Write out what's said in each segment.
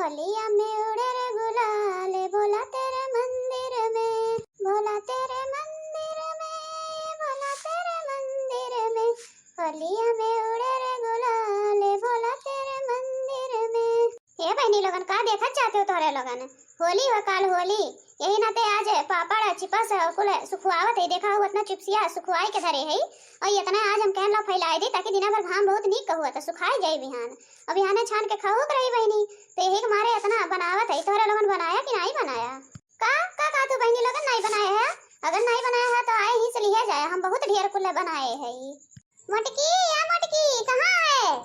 होलिया में उड़े रे गुलाल, बोला तेरे मंदिर में, बोला तेरे मंदिर में, बोला तेरे मंदिर में, होलिया में उड़े रे गुलाल, बोला तेरे मंदिर में। हे बहनी लोगन का देखत जाते हो तोरे लोगन, होली व काल होली, यही नाते आज पापड़ चिपस कुल सुखवावत है। देखा हो उतना चिपसिया सुखवाई के धरे है और इतना आज हम कहन ला फैलाए दी ताकि दिना भर घाम बहुत नीक कहू तो सुखाई जाई बिहान। अब बिहाने छान के खाओ रही बहनी, तो यही के मारे इतना बनावत है। तोरे लोगन बनाया कि नहीं बनाया? का तू बहनी लोगन नहीं बनाए है? अगर नहीं बनाया है तो आए ही से लिया जाए, हम बहुत ढेर कुल बनाए है। मोटकी या मोटकी कहां है?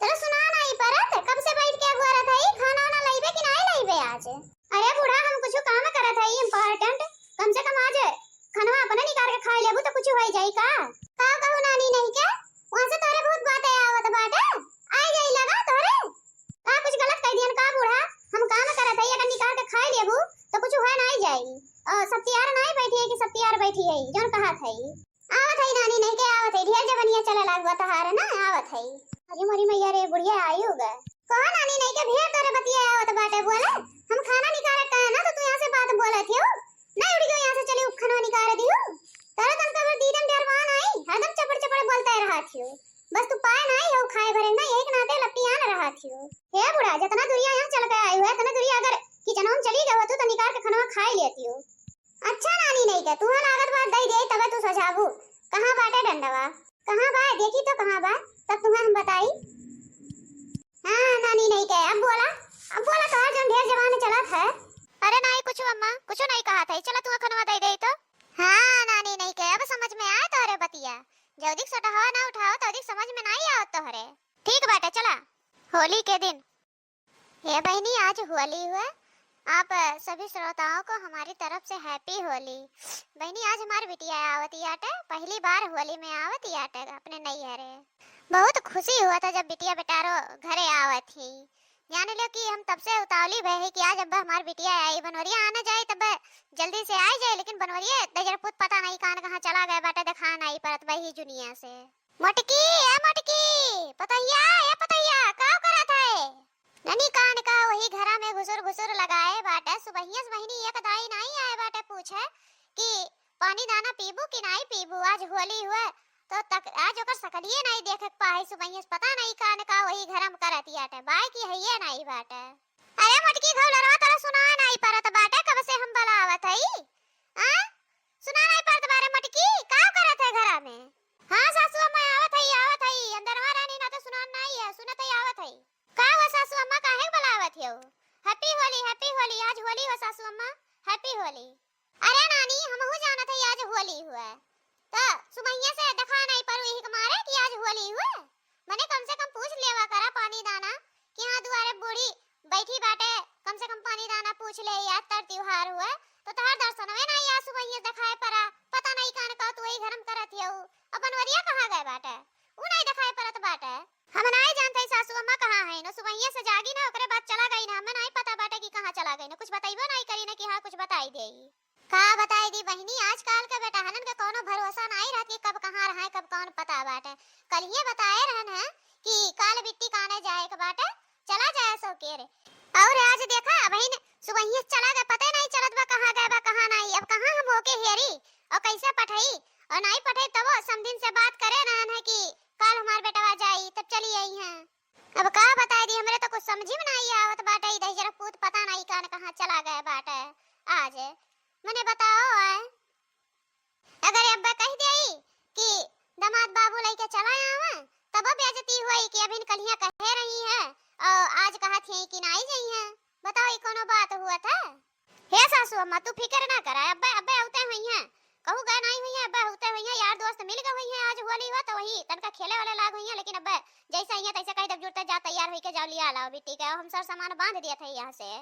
तेरा सुना नहीं परत, कब से बैठ के अगुआ रहा है? खाना वाना लाइबे कि नहीं लाइबे आज? अरे बूढ़ा हम कुछ काम करत है इम्पोर्टेंट, कम से कम आज खाना अपने निकाल के खा लेबू तो कुछ हो जाई का कहू नानी नहीं के वहां से तोरे बहुत बातें आवत बाटे आई जाई लगा तोरे का कुछ गलत कह दियन का बूढ़ा? हम काम करत है अगर निकाल के खा लेबू तो कुछ हो नहीं जाई। सब तैयार नहीं बैठी है कि सब तैयार बैठी है जोन कहत है आवत है नानी नहीं के आवत है ढेर जवनिया चले लागवा तहार ना आवत है। अरे मोरी मैया रे बुढ़िया आई होगा कहो नानी नहीं के ढेर तोरे बतिया आवत बाटे बोले हम खाना निकाल के ना तो तू यहां से बात बोलत हो नहीं उड़ी गयो यहां से चली खाना निकाल दियो तारा तन कबर दीदम डरवान आई हरदम चपड़ चपड़ बोलता रहा थियो बस तू पाए नहीं हो खाए भरे ना एक नाते लपियान रहा थियो। हे बुढ़ा जितना दूरिया यहां चल के आई हुआ इतना दूरिया अगर किचन में चली गयो तो निकाल के खाना खा लेती हो। अच्छा नानी नहीं के तू लागत बात दई दे तब तू सजाबू कहां बाटे डंडवा कहां बा देखी तो कहां बा तब तुम्हें हम बताई। हां नानी नहीं के अब बोला तो जन ढेर जवान चलत है। अरे नहीं कुछ अम्मा कुछ नहीं कहा था चला तू खनवा दे दे तो। हां नानी नहीं के अब समझ में आया तोरे बतिया जल्दी से हवा ना उठाओ तो अधिक समझ में नहीं आवत तोहरे। ठीक बाटे चला होली के दिन। हे बहनी आज होली हुआ आप सभी श्रोताओं को हमारी तरफ से हैप्पी होली। बहनी आज हमारी बिटिया आवती आटे पहली बार होली में आवती आटे अपने नैहरे बहुत खुशी हुआ था जब बिटिया बेटारो घरे आवत थी। जाने लो कि हम तब से उतावली भय है कि आज अब हमारी बिटिया आई बनवरिया आना जाए तब जल्दी से आ जाए लेकिन बनवरिया दजर पुत पता नहीं कहां चला गया बाटा दिखा नहीं परत वही दुनिया से। मोटकी ए मोटकी पतैया का करत है? ननी कान का वही घरा में घुसुर लगाए बाटे सुबहिया महीनी एक दाई नहीं आए बाटे पूछे कि पानी दाना पीबू कि नहीं पीबू आज होली हुए तो तक आज ओकर सकलिए नहीं देख पाए सुबहिया पता नहीं कान का वही घरम करती आटे बाय की है ये नहीं बाटे। अरे मोटकी घौलरवा तोरा सुना नहीं परत बाटे कब से हम बलावत हई हां सुना नहीं परत बारे मोटकी का करत है घरा में? हां सासू अम्मा आवत हई अंदरवा रानी ना तो सुना नहीं है सुनत ही आवत हई का हो सासू अम्मा काहे बुलावत हो? हैप्पी होली आज होली हो सासू अम्मा हैप्पी होली। अरे नानी हमहु जानत हई आज होली हुआ तो सुबहिया से देखा नहीं पर यही मारे कि आज होली हुआ मैंने कम से कम पूछ लेवा करा पानी दाना कि हां दुआरे बूढ़ी बैठी बाटे कम से कम पानी दाना पूछ ले याद तर त्योहार हुआ तो तहार दर्शन में नहीं आ सुबहिया दिखाए परा पता नहीं कान का तू वही घरम करत हो अपन वरिया कहां गए बाटे उ नहीं दिखाए परत बाटे हम नहीं जानते सासू अम्मा कहां है न सुबहिया से जागी ना ओकरे बाद चला गई ना हमें नहीं पता बाटे कि कहां चला गई ना कुछ बताइबो नहीं करी ना कि हां कुछ बताई देई का बताई दी बहनी आजकल का बेटा हनन का कोनो भरोसा नहीं रहती कब कहां रहा है कब कौन पता बाटे। कल ये बताए रहन है कि काल बिट्टी काने जाए के बाटे चला जाए सो केरे और आज देखा बहन सुबहिया चला गए पता नहीं चलत बा कहां गए बा कहां नहीं अब कहां हम होके हेरी और कैसे पठाई और नहीं पठाई तब समदिन से बात करे रहन है कि कल हमार बेटा जाई तब चली आई है। अब का बताई दी हमरे तो कुछ समझ में नहीं आवत बाटे इधर जरा पूत पता नहीं कान कहां चला गए बाटे आज मैंने बताओ आए अगर अब्बा कह देई कि दामाद बाबू लेके चला आवा तब बेइज्जती होई कि अभी कलिया कह रही है और आज कहा थी कि नहीं जाई है बताओ ये कोनो बात हुआ था? हे सासू अम्मा तू फिक्र ना कर अब्बा होते हुई है कहू गए नहीं हुई है अब्बा होते हुई है यार दोस्त मिल गए हुई है आज होली हुआ तो वही तनका खेले वाले लाग हुई है लेकिन अब्बा जैसा ही है तैसे कह दब जुड़ता जा तैयार होई के जाओ लिया लाओ बिट्टी के हम सर सामान बांध दिया था यहां से।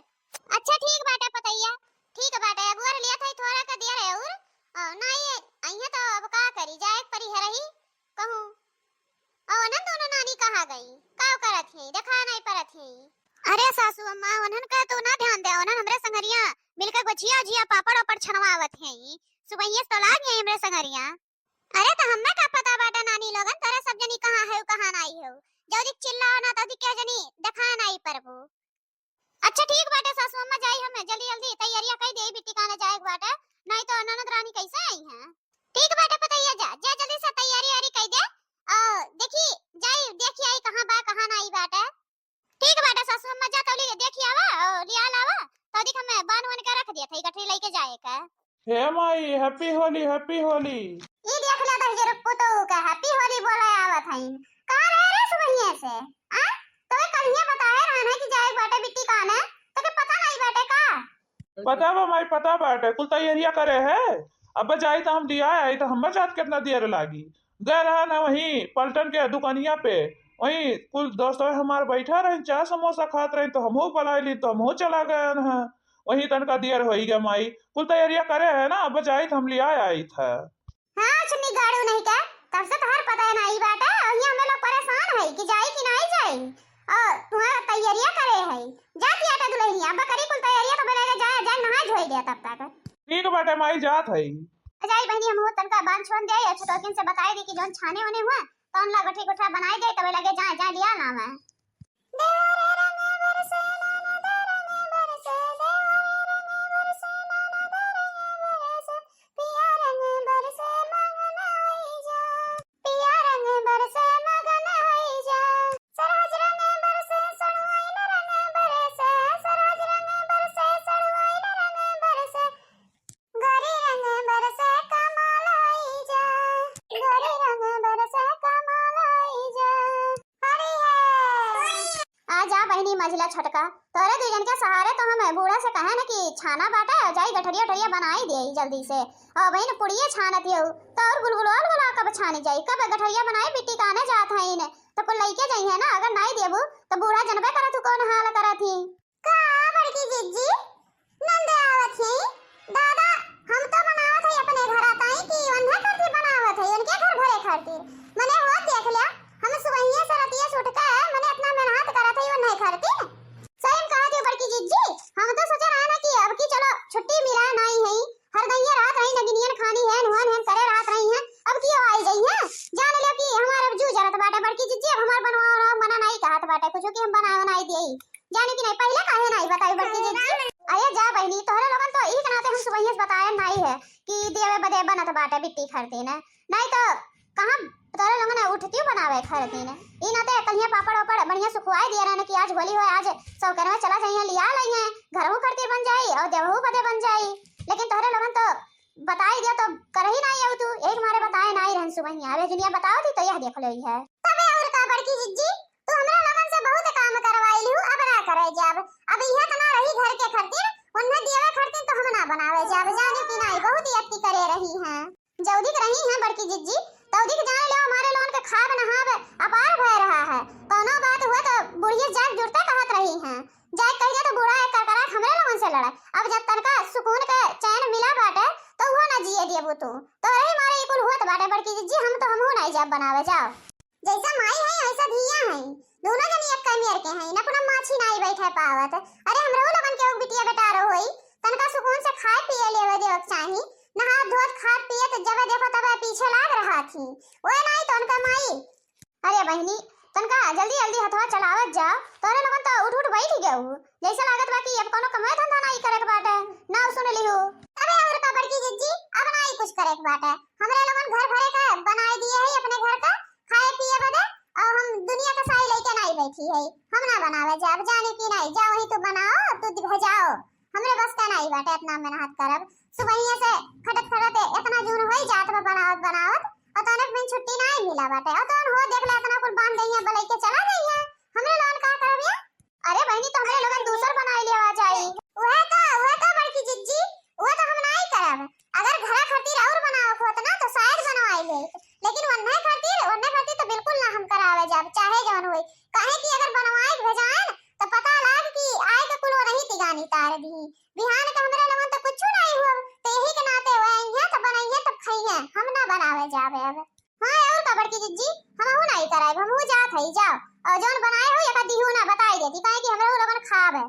अच्छा ठीक बाटे पतैया ठीक बाटे अबुआ लिया था थोड़ा का दिया है और नहीं अइया तो अब का करी जाए परी है रही कहूं और नन दोनों नानी कहां गई का करत है देखा नहीं परत है? अरे सासू अम्मा उन्हन का तो ना ध्यान दे उन्हन हमरे संगरिया मिलकर गुजिया पापड़ और छनवावत है सुबहिया तो लाग गई हमरे संगरिया। अरे तो हमें का पता बाटा नानी लोगन तेरे सब जनी कहां है कहां नहीं है जल्दी चिल्लाओ ना तो क्या जनी देखा नहीं परबो। अच्छा ठीक बाटे सासू अम्मा जाई हमें जल्दी जल्दी तैयारियां कर दे बिट्टी काने जाए बाटे नहीं तो ननद रानी कैसे आई हैं। ठीक बाटे पतैया जा जा जल्दी से तैयारी वारी कर दे। देखी जाई देखी आई कहां बा कहां नहीं बाटे। ठीक बाटे सासू अम्मा जा तौली देखी आवा और लिया लावा तो दिख हमें बान वन के रख दिया थई गठरी लेके जाए का। हे माई हैप्पी होली हैप्पी होली। ई देख ले तो जरा पुतो का हैप्पी होली बोले आवत हई कहां रह रे सुबहिया से आ तो कहिया बताए रहना कि जाए बाटे बिट्टी काने तो के पता नहीं बाटे का। पता बा माई पता बाटे कुल तैयारियां करे है अब जाई तो हम दिया आई तो हम जात कितना देर लागी गए रहा ना वहीं पलटन के दुकानिया पे वहीं कुल दोस्त हमारे बैठा रहे चाय समोसा खात रहे तो हमहू पलाई ली तो हमहू चला गए ना वहीं तनका देर हो गया माई कुल तैयारियां करे है ना अब जाई तो हम लिया आई था। हां चुन्नी गाड़ू नहीं का तब से तोहर पता नहीं बाटे और ये हम लोग परेशान है कि जाई कि नहीं जाई और तुम्हारा तैयारियां करे है जा किया ता दुल्हनिया अब करी कुल तैयारियां तो बोलेगा जा जा नहा धोई दे तब तक। ठीक बाटे माई जात है जाई बहनी हम तनका बांध छोड़ दे या छोटकिन से बताई दी कि जोन छाने होने हुआ तो अन ला गठी गुठा बनाई दे तबे लगे जा जा लिया ना मैं देवरे रंग बरसे लाला रंग बरसे देवरे रंग बरसे लाला रंग बरसे पिया रंग बरसे मगन होई जा पिया रंग बरसे मगन होई जा सरोज रंग बरसे सड़वाइन रंग बरसे सरोज रंग बरसे सड़वाइन रंग बरसे गोरी रंग बरसे कमाल होई जा गोरी रंग बरसे कमाल होई जा हरी है आ जा बहनी मझला छटका तोरे दुजन के सहारे तो हम बूढ़ा से कहे ना कि छाना बाटा जाई गठरिया ठरिया बनाई दे जल्दी से और बहन पुड़िए छानत हो तो और गुलगुलवाल वाला कब छाने जाई कब गठरिया बनाई बिट्टी काने जात है इन तो कुल लइके जाई है ना अगर नहीं देबू तो बूढ़ा जनबे करत कौन हाल करत ही का बड़की जिज्जी नंदे आवत ही दादा हम तो बनावत है अपने घर आताई कि उन्हें करती बनावत है उनके घर भरे खातिर मने हो देख लिया हम सुबहिया से रतिया सुटका है मने इतना मेहनत करत है वो नहीं करती सही कहा दी बड़की जिज्जी हम तो सोच रहा ना कि अब की चलो छुट्टी मिला नहीं है हर दैया रात रही नगिनियन खानी है नुहन है करे रात रही है अब की आई गई है जान लो कि हमारे जू जरत बाटे बड़की जिज्जी अब हमार बनवा मना नहीं कहत बाटे कुछ कि हम बनावे नहीं देई जाने की नहीं पहले काहे नहीं बताई बड़की जिज्जी आया जा बहनी तोहरे लोगन तो ई कनाते हम सुबहिया से बताया नहीं है कि देवे बदे बनत बाटे बिट्टी खरती ने नहीं तो कहां तोरे लोगन ने उठती बनावे खरती ने ई नाते कहिया पापड़ ओपड़ बढ़िया सुखवाई दिया रहने कि आज होली हो आज सब करे में चला जाइए लिया लई है घरहू खरती बन जाई और देवहू बदे बन जाई लेकिन तोहरे लोगन तो बताई दिया तो कर ही नहीं तू एक मारे बताए नहीं रहन सुबहिया अबे दुनिया बताओ थी तो यह देख लो है तबे और का बड़की जिज्जी तू हमरा लोगन से बहुत काम करवाई लू अब ना करे जब अब यह तना रही घर के खरती उन्हें दियावे खरती तो हम ना बनावे जब जाने की नहीं बहुत ही अति करे रही हैं जौदी रही हैं बड़की जिज्जी तौदी के जाने ले हमारे लोन के खाब नहाब अपार भय रहा है कोनो बात हुआ तो बुढ़िया जाग जुड़ते कहत रही हैं जाग कहिए तो बूढ़ा एक करा हमरे लोगन से लड़े अब जब तनका सुकून के चैन मिला बाटे तो वो ना जिए देबू तू तो रही मारे कुल हुआ बाटे बड़की जिज्जी हम तो हमहू नहीं जब बनावे जाओ जैसा माई है ऐसा धिया है दोनों जनी एक कमियर के हैं न कोनो माछी नहीं बैठे पावत अरे हमरो लोगन के बिटिया बेटा रो होई तनका सुकून से खाए पिए लेवे देवक चाही नहा धोत खात पिए तो जब देखो तब पीछे लाग रहा थी ओए नहीं तो उनका माई अरे बहनी तनका जल्दी जल्दी हथवा चलावत जा तोरे लोगन तो उठ उठ बैठ गए जैसा लागत बा कि अब कोनो कमाए धंधा नहीं करे के बाटे ना सुन लियो अबे और का बड़की जिज्जी अब नहीं कुछ करे के बाटे हमरे लोगन घर भरे का बनाई दिए है अपने घर का खाए पिए बदे और हम दुनिया का साई लेके नहीं बैठी है हम ना बनावे जा अब जाने की नहीं जा वही तो बनाओ तू भेजाओ हमरे बस का नहीं बाटे इतना मेहनत करब सुबहिया से खटत खटत इतना जून होई जात बा बनावत बनावत अचानक में छुट्टी नहीं मिला बाटे अतन हो देख ले इतना कुल बांध गई है बलई के चला गई है हमरे लोन का करबिया अरे बहनी तो हमरे लोगन दूसर बनाई लेवा जाई वह तो बड़की जिज्जी वो तो हम नहीं करब अगर घरा खातिर और बनाव होत ना तो शायद बनवाई ले लेकिन वन्ने खातिर तो बिल्कुल ना हम करावे जाब चाहे जवन होई काहे कि अगर बनवाई भेजाए तो पता लाग कि आए के कुल नहीं तिगानी तार दी बिहान के हमरे लोगन तो कुछ नहीं हुआ तो यही के नाते वही तो बनाइए तब खाइए हम ना बनावे जावे अब हां और का बड़की जिज्जी हमहू नहीं कराए हमहू जात है जाओ और जोन बनाए हो या दिहू ना बताई देती काहे कि हमरे लोगन खाब है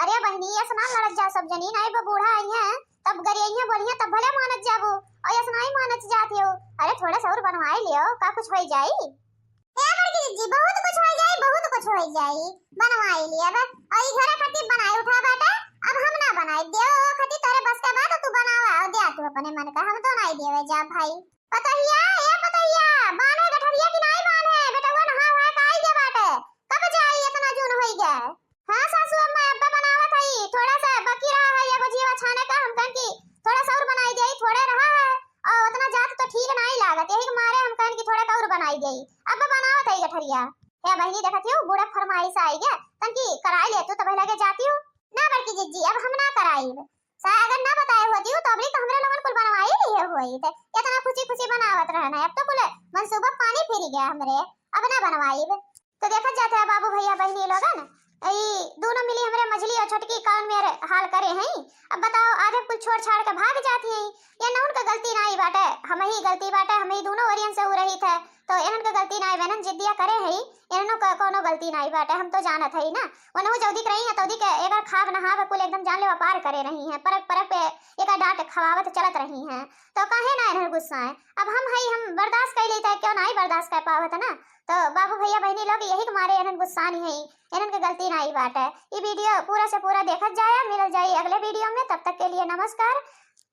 अरे बहनी ये समान लड़त जा सब जनी नहीं बा बूढ़ा आई है तब गरिया बोलिए तब भले मानत जाबो और ये सुनाई मानत जाती हो अरे थोड़ा सा और बनवाई लियो का कुछ होई जाई ए बड़की जी बहुत कुछ होई जाई बनवाई लिया और ई घरे खातिर हई। पतहिया ए पतहिया, बान है गठरिया की नहीं बान है बेटा, वो नहा हुआ काई के बाटे, कब जाई इतना जून होई गया। हां सासू अम्मा अब्बा बनावत हई, थोड़ा सा बाकी रहा है एगो जीवा छाने का, हम कहन की थोड़ा सा और बनाई देई, थोड़े रहा है और उतना जात तो ठीक नहीं लागत, यही के मारे हम कहन की थोड़ा का और बनाई देई। अब्बा बनावत हई गठरिया। हे बहनी देखत हूं बूढ़ा फरमाइश आई गया, तन की कराई ले तू तो पहले के जाती हूं ना बड़की जिज्जी, अब हम ना कराई सा, अगर ना बताए होती हूं तो अबली तो हमरे लोगन कुल बनवाई लिए होई थे, इतना खुशी खुशी बनावत रहना, अब तो कुल मनसूबा पानी फिर गया हमरे, अब ना बनवाई। तो देखत जाते हैं बाबू भैया बहनी लोगन, ई दोनों मिली हमरे मझली और छोटकी कौन मेरे हाल करे हैं। अब बताओ आगे कुल छोड़ छाड़ के भाग जाती हैं, ये न उनका गलती नहीं बाटे, हम ही गलती बाटे, हम ही दोनों ओरियन से हो रही थे, तो इनन का गलती नहीं, वेनन जिद्दिया करे है, इननो का कोनो गलती नहीं बाटे, हम तो जानत है ना। वनहु जौदी रही है तौदी के एकर खाब नहाब कुल एकदम जान ले पार करे रही हैं, परक परक पे एका डांट खवावत चलत रही हैं, तो काहे ना इन्हर गुस्सा है। अब हम हई हम बर्दाश्त कर लेते, क्यों नहीं बर्दाश्त कर पावत ना। तो बाबू भैया बहनी लोग यही के मारे इन्हन गुस्सा नहीं है, इन्हन की गलती नहीं बात है। ये वीडियो पूरा से पूरा देखा जाए, मिल जाए अगले वीडियो में, तब तक के लिए नमस्कार,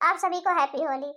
आप सभी को हैप्पी होली।